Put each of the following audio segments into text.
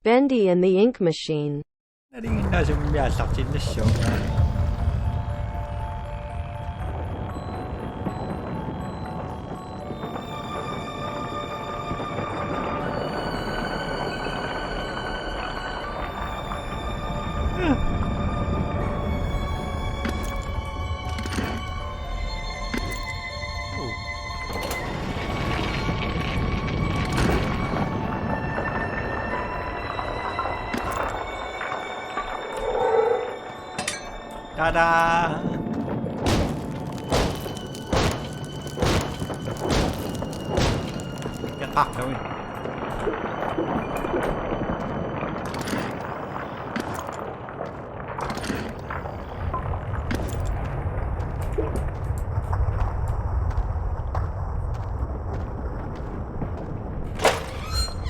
Bendy and the Ink Machine. Ta-da! Get back, don't we?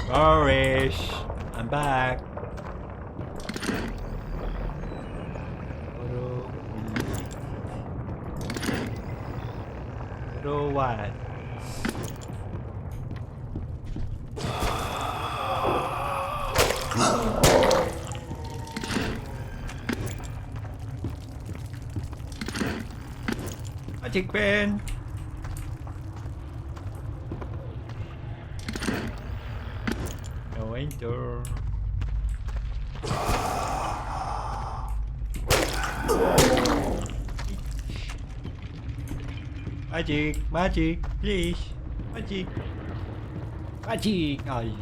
Boris, I'm back. What? Magic pen. No enter. Magic, please. Magic. Ay.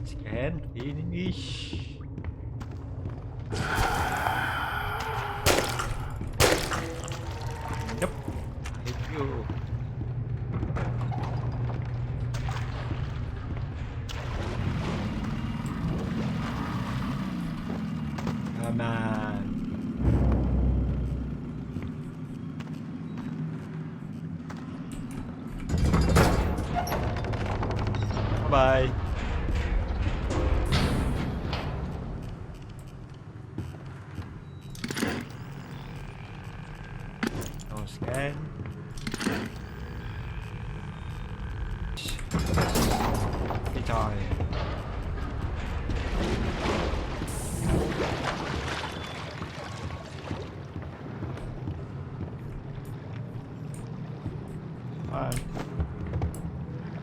Scan, finish. Nope. Thank you. Come on. Bye. No scan. Cái trò này.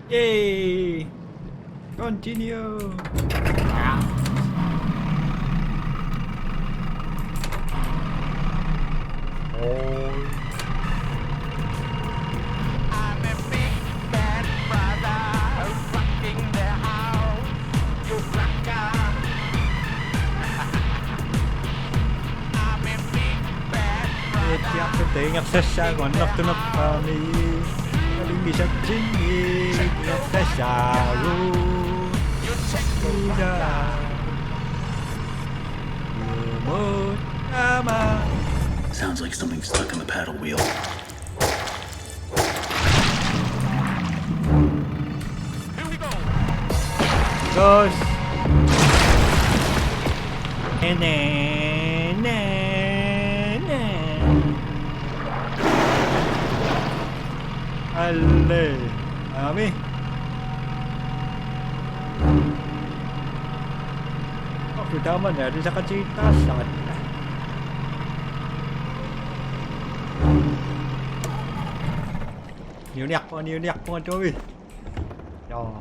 Yay! Continue! I'm a big bad brother rocking the house, you rocker. I'm a big bad brother. Tingap sesya kon nocturno kami. Hindi siya chinig sesya ru. Sounds like something stuck in the paddle wheel. Here we go. Goes. Ale, ami. Tama na rin sa kachitasan. Niyak po nga Joey. Yo.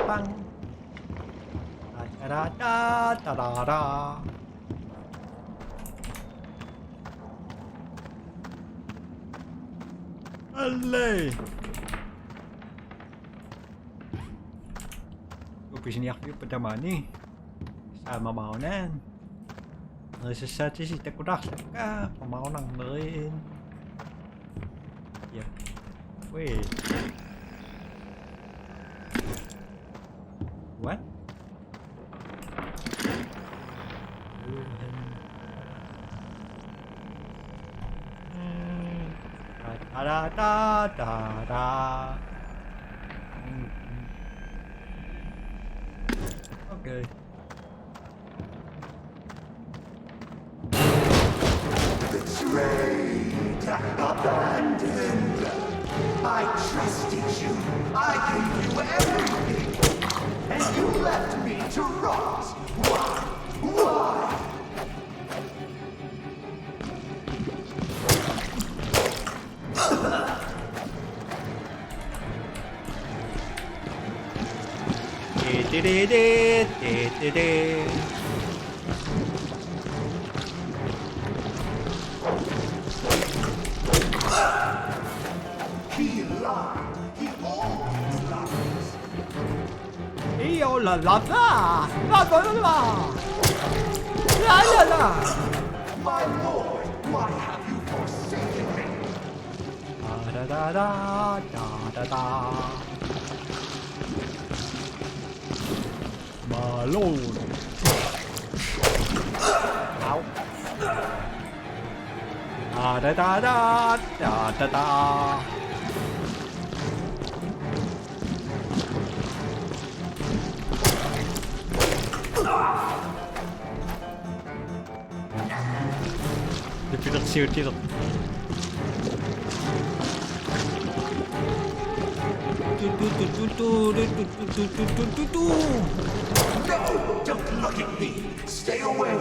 Bang. Da. Ale! Upisin niya ako pa naman eh. Sama maunan. Nasasati si Takurak ka. Pamaunang na rin. Yeah. Wait. What? Da da da da. Okay. Betrayed, abandoned. I trusted you. I gave you everything. And you left me to rot. Why? Why? He lied. He always lies. Io la la la la la la la la la. My lord, why have you forsaken me? Da da da da da da. My lord. Ow. Da da da da da da. Depuis dat zeurtje dat. No, don't look at me. Stay away.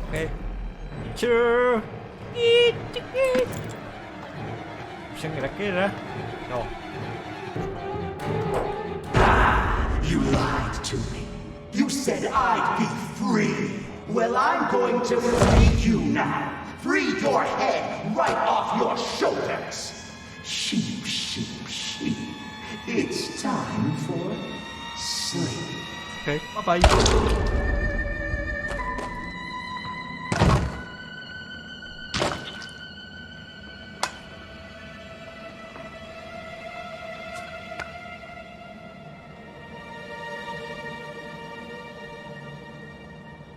Oké. Tjur. Bisa kira-kira. Zo. You lied to me. You said I'd be free. Well, I'm going to free you now. Free your head right off your shoulders. Sheep, sheep, sheep. It's time for sleep. Oké, bye-bye.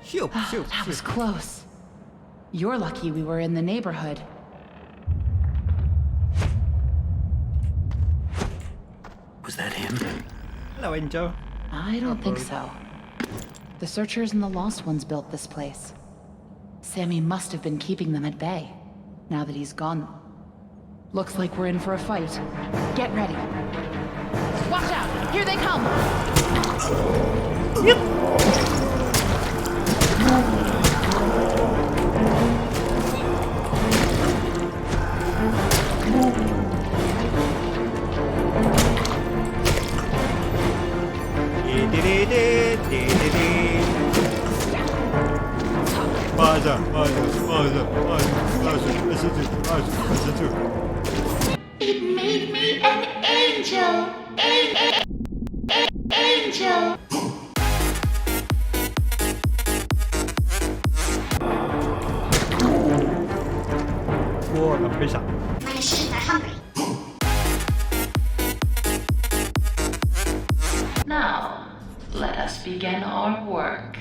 Shoop, shoop, That was shoop. close. You're lucky we were in the neighborhood. Was that him? Hello, Angel. I don't think so. The Searchers and the Lost Ones built this place. Sammy must have been keeping them at bay, now that he's gone. Looks like we're in for a fight. Get ready. Watch out! Here they come! 맞아, 맞아. It made me an angel. Angel. 우와, 남배상. My sheep are hungry. Now, let us begin our work.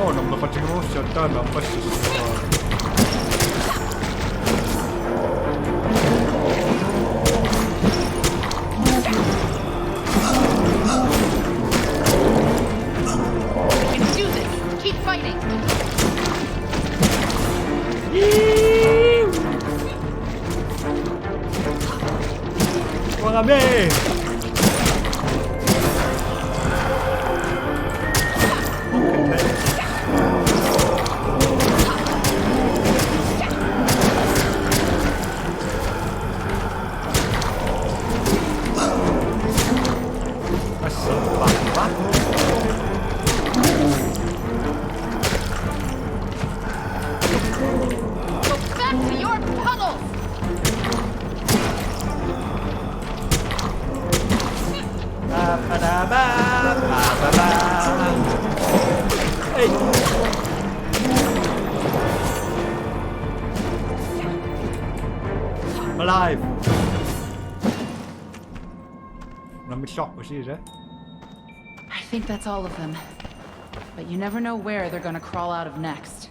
Non me facciamo saltare un passo. We can do this! Keep fighting! Buona me! Go back to your puddles! Hey! I'm alive! mitt sak på sida. I think that's all of them. But you never know where they're gonna crawl out of next.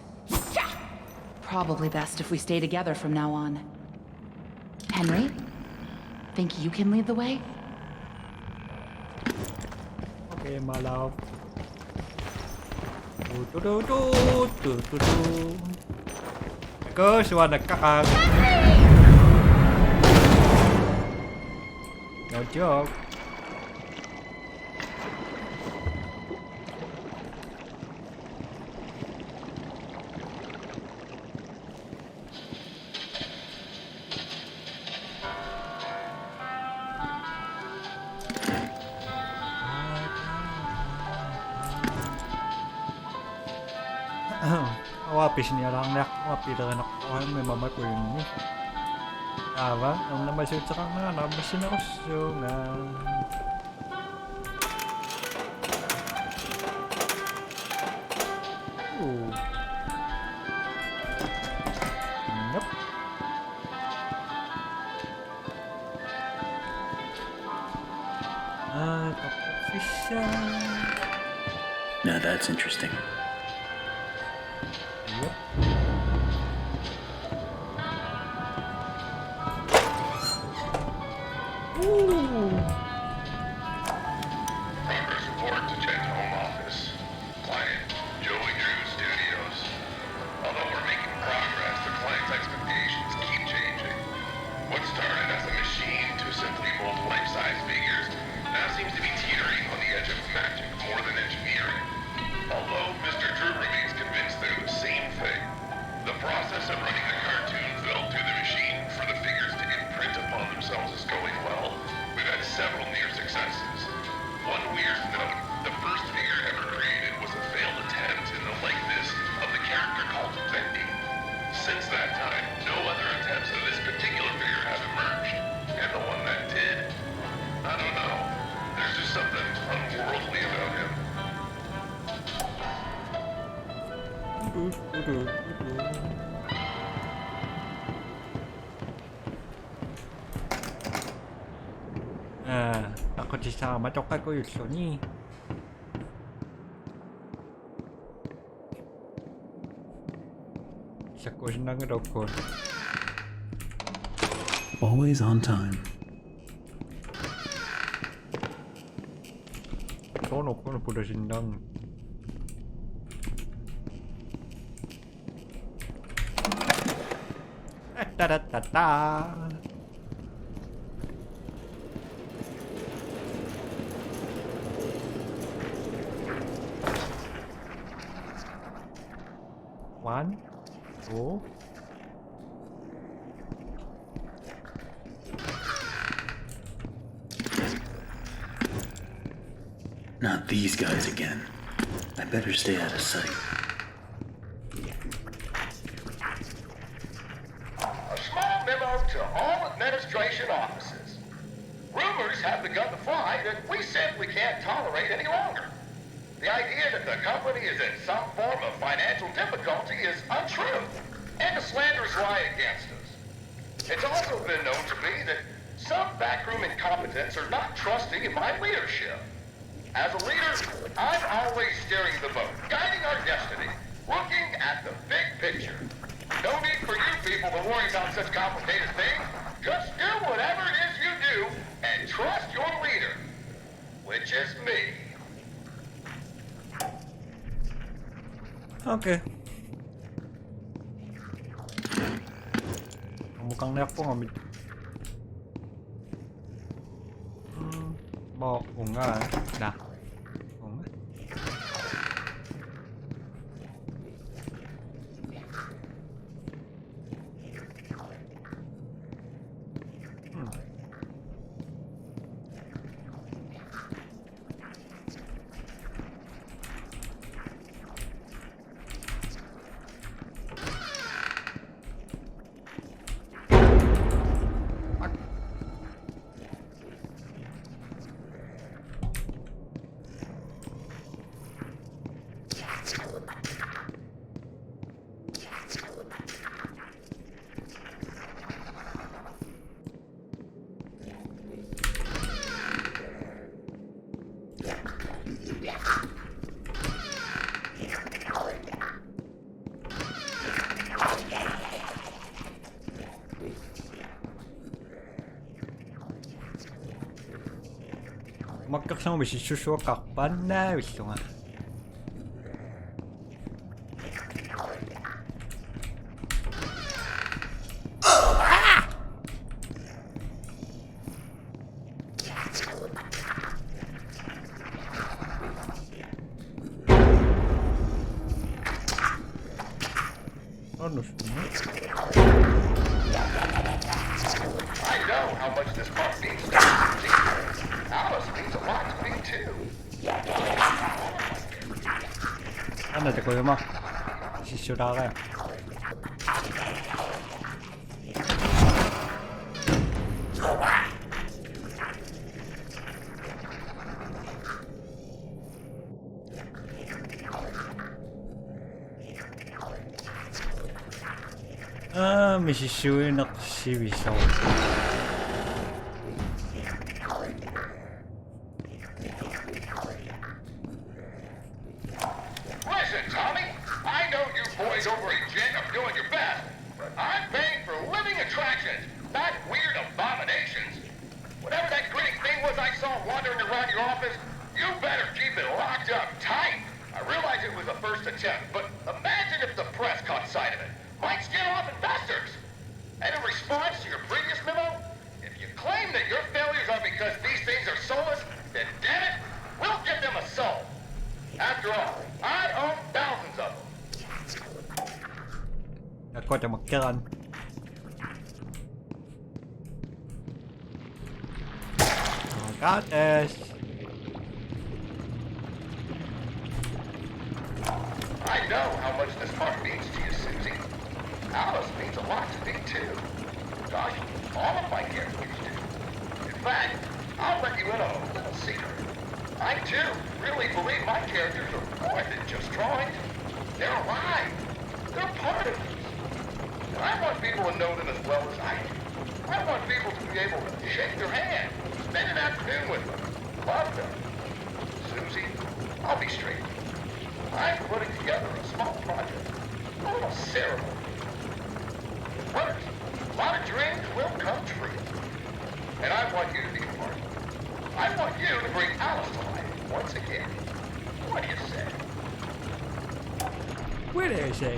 Probably best if we stay together from now on. Henry? Think you can lead the way? Okay, my love. Go, siya nagkakag. No joke. Wapis niya lang nak wapiran ako may mamay ko yun ni. Ava, ang namasud sa kanya, nabasin ako nga. Nope. Now that's interesting. Yep. Progress report to Chen's home office. Client, Joey Drew Studios. Although we're making progress, the client's expectations keep changing. What started as a machine to simply mold life-size figures now seems to be teetering on the edge of magic more than engineering. Although Mr. Drew remains convinced they're the same thing. The process of running the cartoon built through the machine for the figures to imprint upon themselves is going well. We've had several near successes. One weird note, the first figure ever created was a failed attempt in the likeness of the character called Bendy. Since that time, no other attempts of this particular figure have emerged. And the one that did, I don't know. There's just something unworldly about him. Ako sama toka ko yung Sony. Sa ko nang roko. Always on time. Tono ko na po na sindang. Ta-da-ta-ta. One, two. Not these guys again. I better stay out of sight. A small memo to all administration offices. Rumors have begun to fly that we simply can't tolerate any longer. The idea that the company is in some form of financial difficulty is untrue, and a slanderous lie against us. It's also been known to me that some backroom incompetents are not trusting in my leadership. As a leader, I'm always steering the boat, guiding our destiny, looking at the big picture. No need for you people to worry about such complicated things. Just do whatever it is you do and trust your leader, which is me. Okay. Mukhang nayak po nga. Oo nga. Na. Oo nga. 막격상 미시 추수와 각반나 위성아. I know how much this part means to me. Alice means a lot to me too. Ano te koyo ma? Sisura ka. Misishuin ako si Wisaw. Listen, Tommy, I know you boys over at Jet are doing your best, but I'm paying for living attractions, not weird abominations. Whatever that grinning thing was I saw wandering around your office, you better keep it locked up tight. I realize it was a first attempt, but imagine if the press caught sight of it. Might scare off investors. And in response to your previous memo, if you claim that your failures are because these things are soulless, then damn it, we'll give them a soul. After all, I own thousands of them. Ako ito magkiran. Got this. I know how much this part means to you, Susie. Alice means a lot to me, too. Gosh, all of my characters do. In fact, I'll let you in on a little secret. I, too, really believe my characters are more than just drawings. They're alive. They're part of us. And I want people to know them as well as I do. I want people to be able to shake their hand, spend an afternoon with them, love them. Susie, I'll be straight with you. I'm putting together a small project, a little ceremony. Winners, a lot of dreams will come true. And I want you to be a part of it. I want you to bring Alice to life once again. What do you say? What do you say?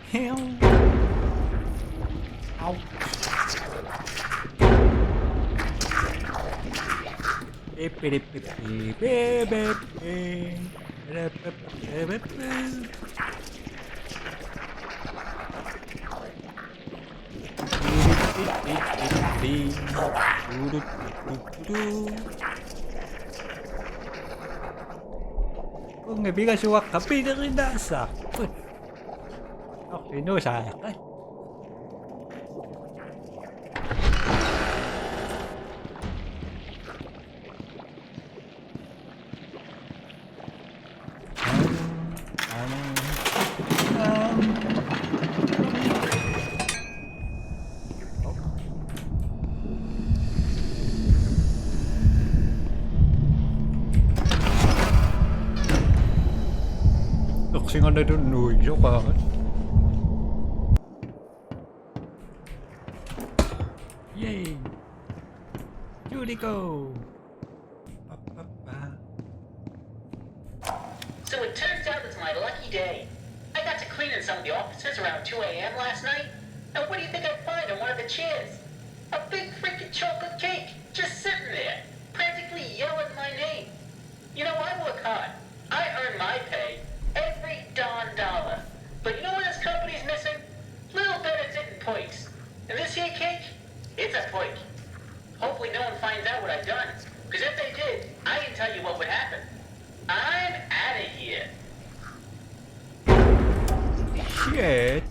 Hell. Ouch. Kung ibigan siya kapi na rin nasa. Okay, no sa akin. Kasi nga na doon, no, yun pa. Yay! Judico! So it turns out it's my lucky day. I got to clean in some of the offices around 2 a.m. last night. And what do you think I find on one of the chairs? A big freaking chocolate cake, just sitting there, practically yelling my name. You know, I work hard. I earn my pay. Every darn dollar. But you know what this company's missing? Little bit of didn't points. And this here cake? It's a point. Hopefully no one finds out what I've done. Because if they did, I can tell you what would happen. I'm out of here. Shit.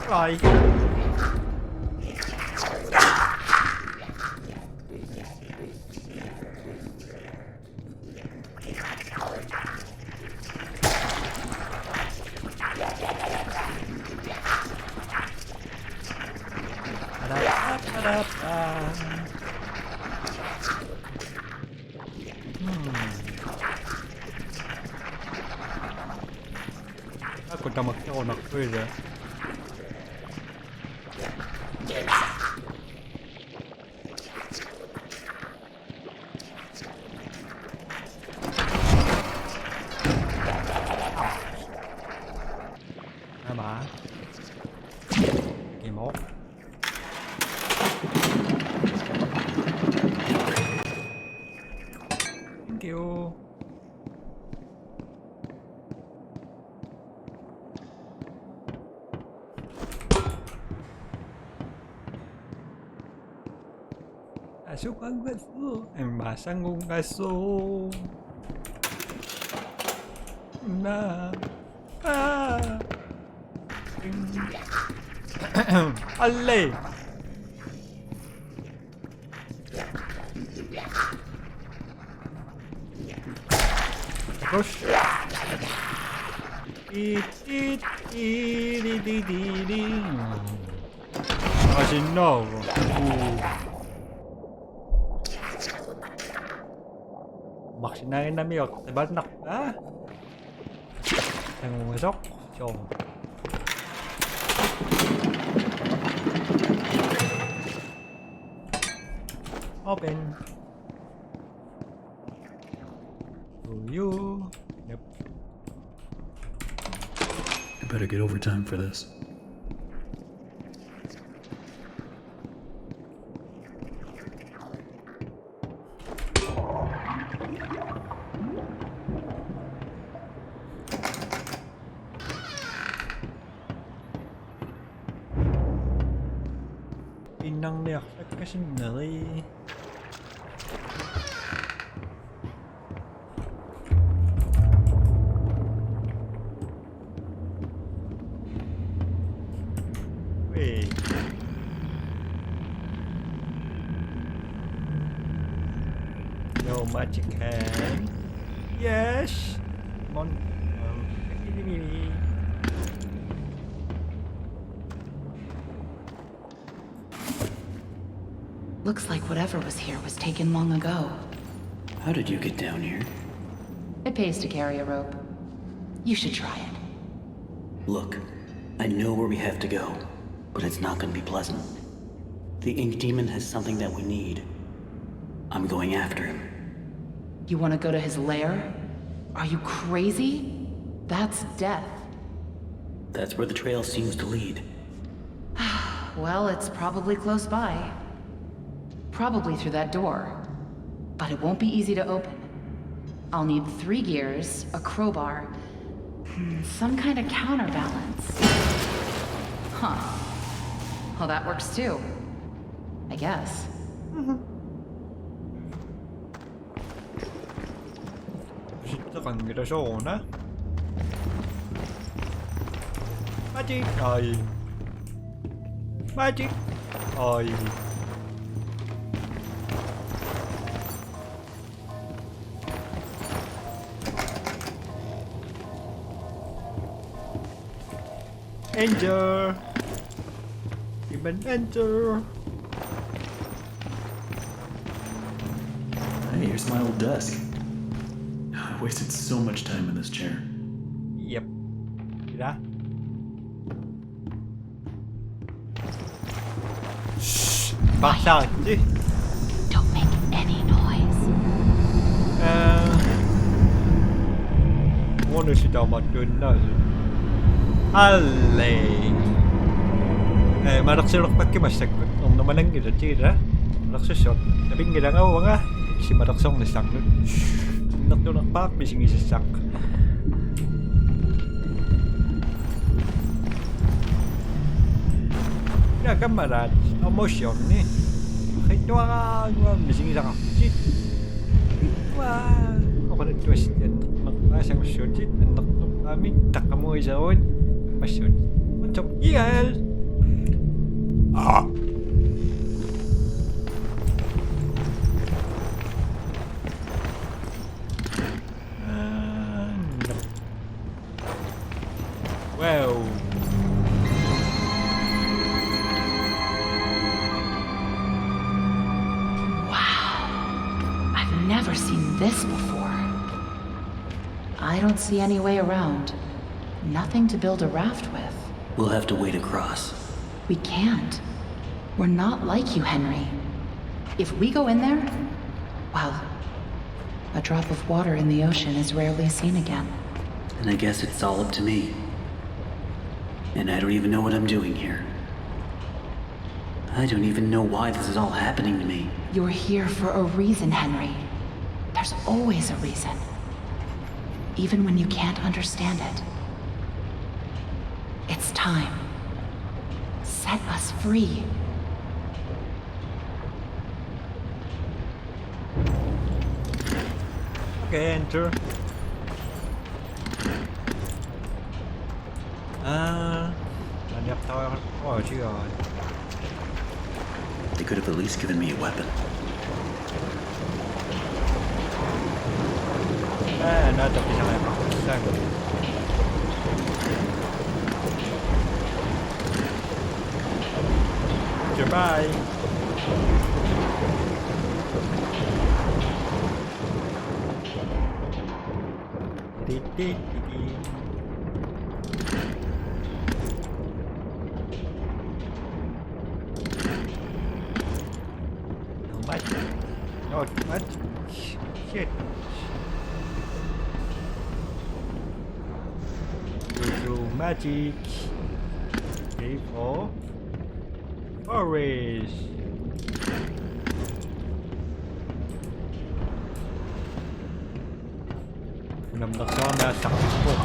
Right. da magkaroon pwede. Tama. Game mo. Thank you. Masuk ang gaso. Masang ang gaso. Na. Alay. Terus. Kasi no. Maksinahin na miyok. Diba nak? Ha? Nangumusok. So. Open. You. Yep. I better get overtime for this. Inang niyak kasi nari. Wait. No magic hand. Yes. Come on. Looks like whatever was here was taken long ago. How did you get down here? It pays to carry a rope. You should try it. Look, I know where we have to go, but it's not gonna be pleasant. The Ink Demon has something that we need. I'm going after him. You want to go to his lair? Are you crazy? That's death. That's where the trail seems to lead. Well, it's probably close by. Probably through that door. But it won't be easy to open. I'll need 3 gears, a crowbar, some kind of counterbalance. Huh. Well, that works too. I guess. Ito kombinasyon na. Magic ay. Magic ay. Enter. Even enter. Hey, here's my old desk. I wasted so much time in this chair. Yep. Mira. Shh. Bastante. Don't make any noise. Ano si damat dun na. Alay. Maraksurok pagkimastag ko. Naman ang gila-tira. Maraksusot. Sabing gilangaw nga. Si maraksong nasang nun. Naktunak pa. Bising isasak. Kamarat. Emosyon ni. Ito ang bising isasak. Shit. Wah. Ako na twisted. Makasang shit. Naktunak kami. Taka mo isa ron. Masyod. Untuk ial. Ah. Wow. Wow. I've never seen this before. I don't see any way around. Nothing to build a raft with. We'll have to wade across. We can't. We're not like you, Henry. If we go in there, well, a drop of water in the ocean is rarely seen again. And I guess it's all up to me. And I don't even know what I'm doing here. I don't even know why this is all happening to me. You're here for a reason, Henry. There's always a reason. Even when you can't understand it. It's time. Set us free. Okay, enter. Là nhập thôi chứ rồi. They could have at least given me a weapon. Nó tập đi sang này. Sang. Goodbye. Đi. What? Shit. Do magic. A4. Forest. Nằm đặt cho na sẵn phục.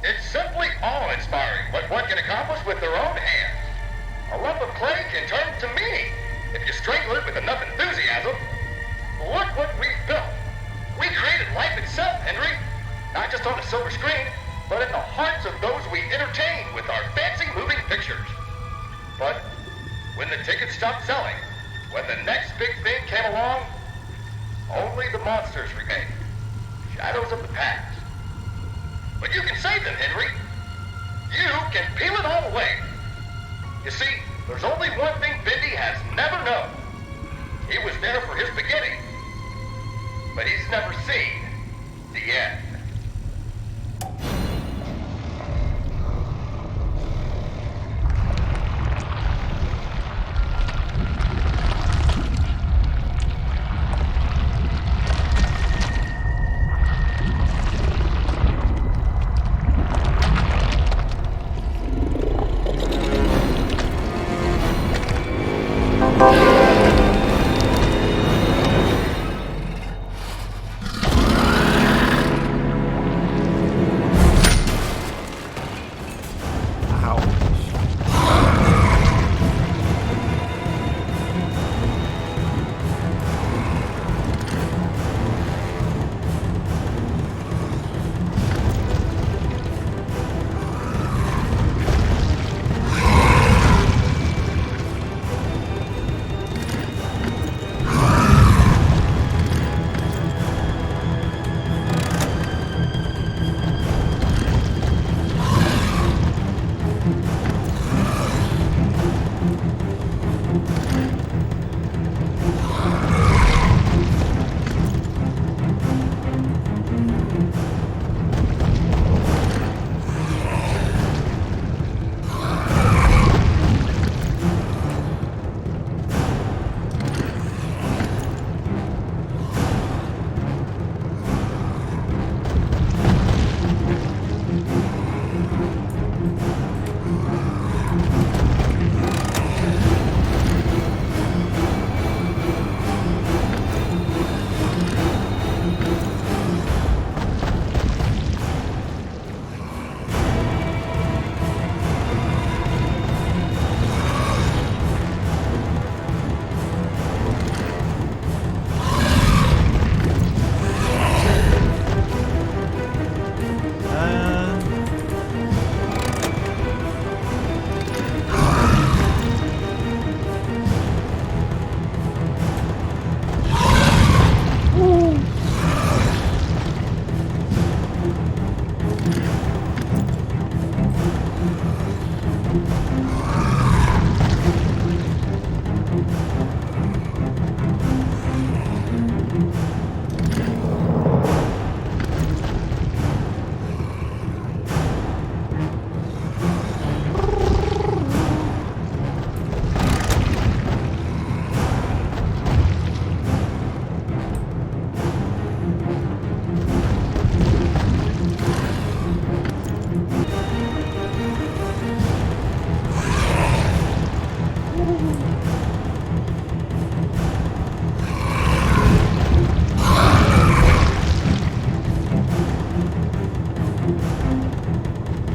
It's simply awe-inspiring what one can accomplish with their own hands. A lump of clay can turn to meaning if you strangle it with enough enthusiasm. Look what we've built. We created life itself, Henry. Not just on a silver screen, but in the hearts of those we entertain with our fancy moving pictures. But when the tickets stopped selling, when the next big thing came along, only the monsters remained. Shadows of the past. But you can save them, Henry. You can peel it all away. You see, there's only one thing Bendy has never known. He was there for his beginning, but he's never seen the end.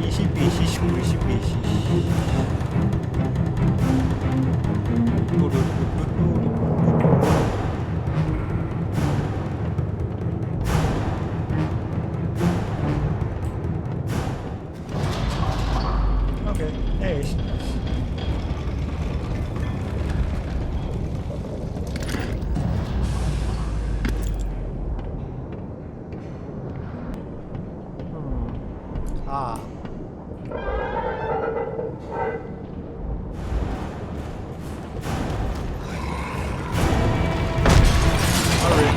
Easy peasy, squeezy peasy. Okay, nice. Ah. Alright.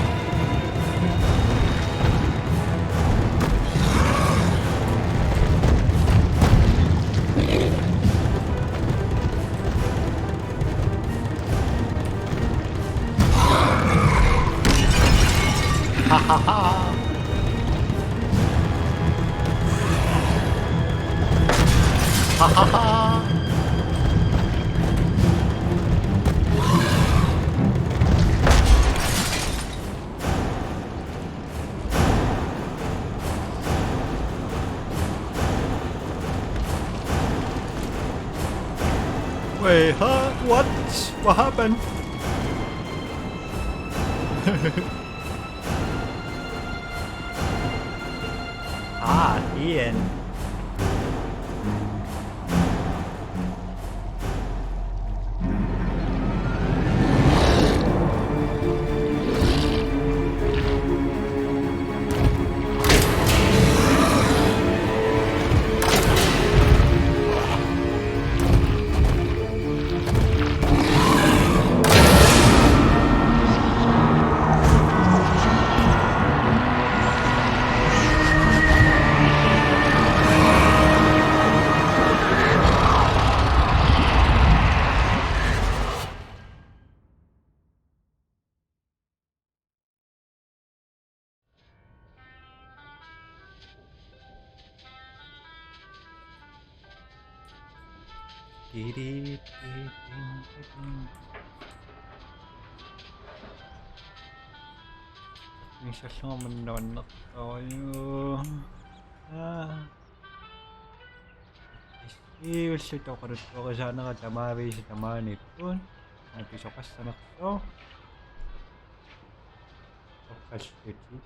Ha ha ha. Ha ha ha. Wait, huh? What? What happened? Ah, Ian. Minsan lang manonood tayo. Isip ito karut ko sana katamari sa tamani pun. Napiso ka sa nakso. Okas ito.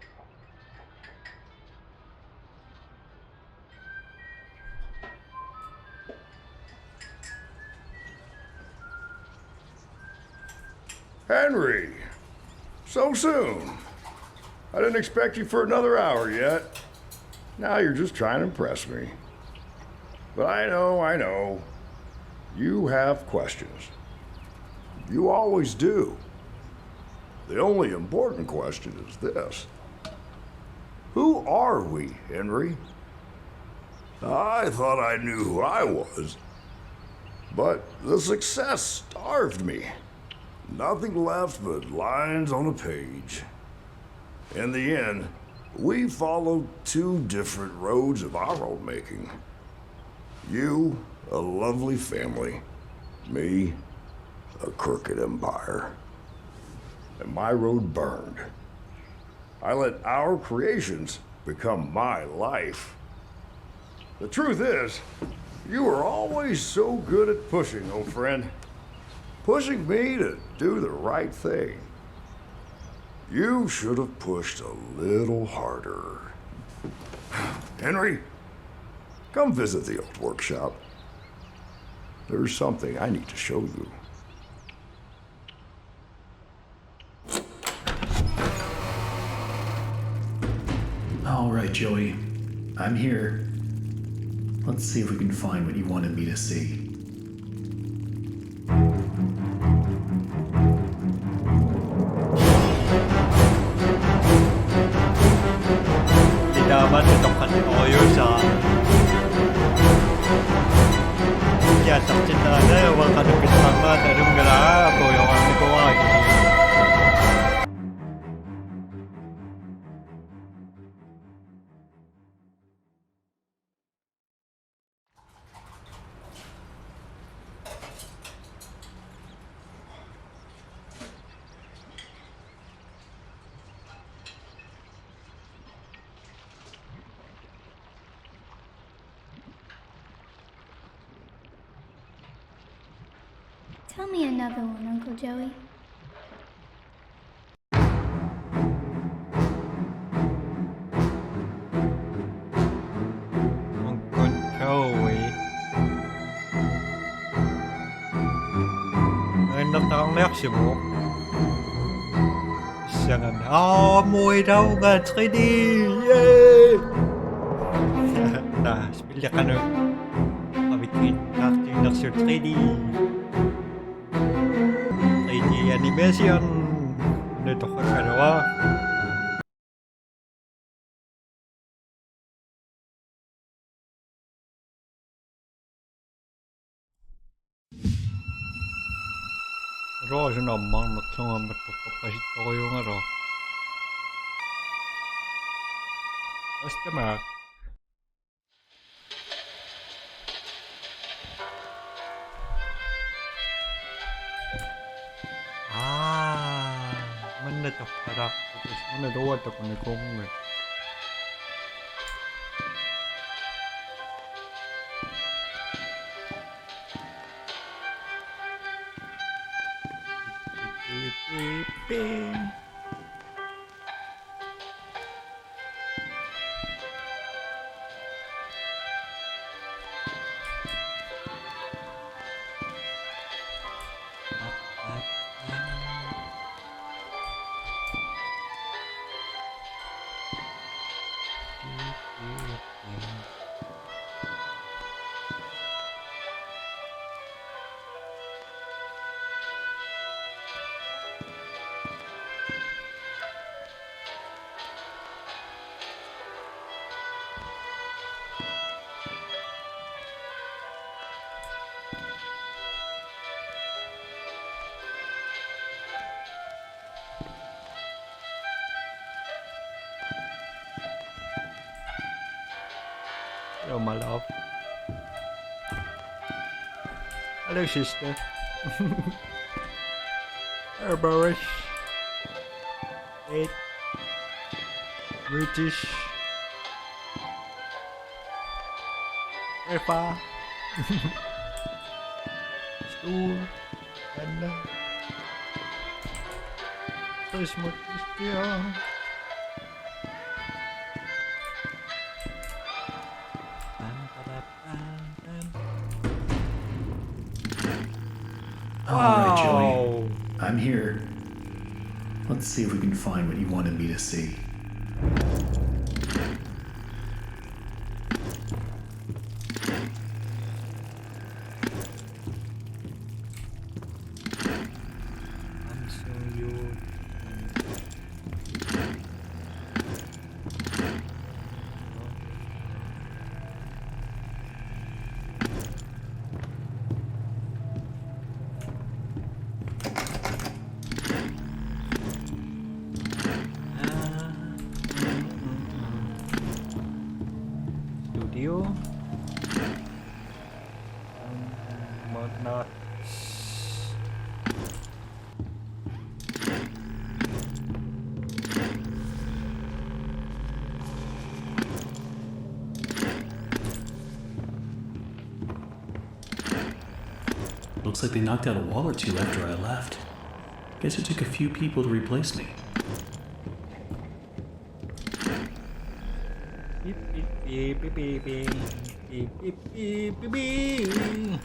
Henry! So soon? I didn't expect you for another hour yet. Now you're just trying to impress me. But I know. You have questions. You always do. The only important question is this. Who are we, Henry? I thought I knew who I was. But the success starved me. Nothing left but lines on a page. In the end, we followed two different roads of our own making. You, a lovely family. Me, a crooked empire. And my road burned. I let our creations become my life. The truth is, you were always so good at pushing, old friend. Pushing me to do the right thing. You should have pushed a little harder. Henry, come visit the old workshop. There's something I need to show you. All right, Joey. I'm here. Let's see if we can find what you wanted me to see. Hindi naman itong kantoyo sa... Ya, sakit na na yung mga kanupit mga tarum galapo yung ano ko lagi. Tell me another one, Uncle Joey. Uncle Joey. Magandang taong reaksi mo. Siya nga na. Amoy daw nga 3D! Yay! Nah, spilya ka na. Pabikit. Acting ng Sir 3D. 3D animation. Ano ito ka kanawa? Roger naman, nagsama matpapasit ako yung ano. Basta ma. Man na to para. Tapos ano daw ito kung ikong eh. Bing. Hello, my love. Hello, sister. Hello, Boris. 8. British. Epa. Stool. And Christmas is here. All right, Joey. I'm here. Let's see if we can find what you wanted me to see. Studio. Not. Looks like they knocked out a wall or two after I left. Guess it took a few people to replace me. Beep beep beep beep beep beep beep beep beep beep.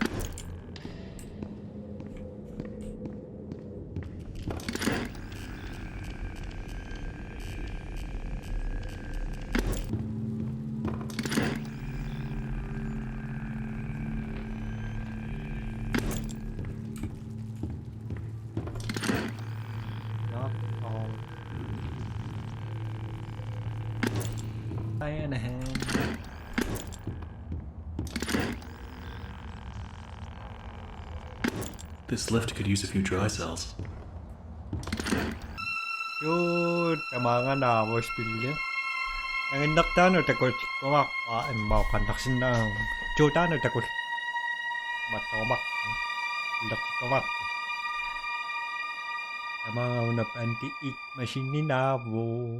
This lift could use a few dry cells. Cute, tamangan na voice bilya. Ang indak tano takot kumak paen mau kandak sinang. Cutano takot. Matomak. Indak kumak. Tamangan na anti-ik machine ni nabo.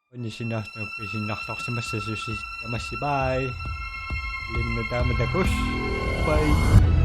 Kanya sinasnak sinaksak sa masasusi. Bye. Lim na dama takos. Bye.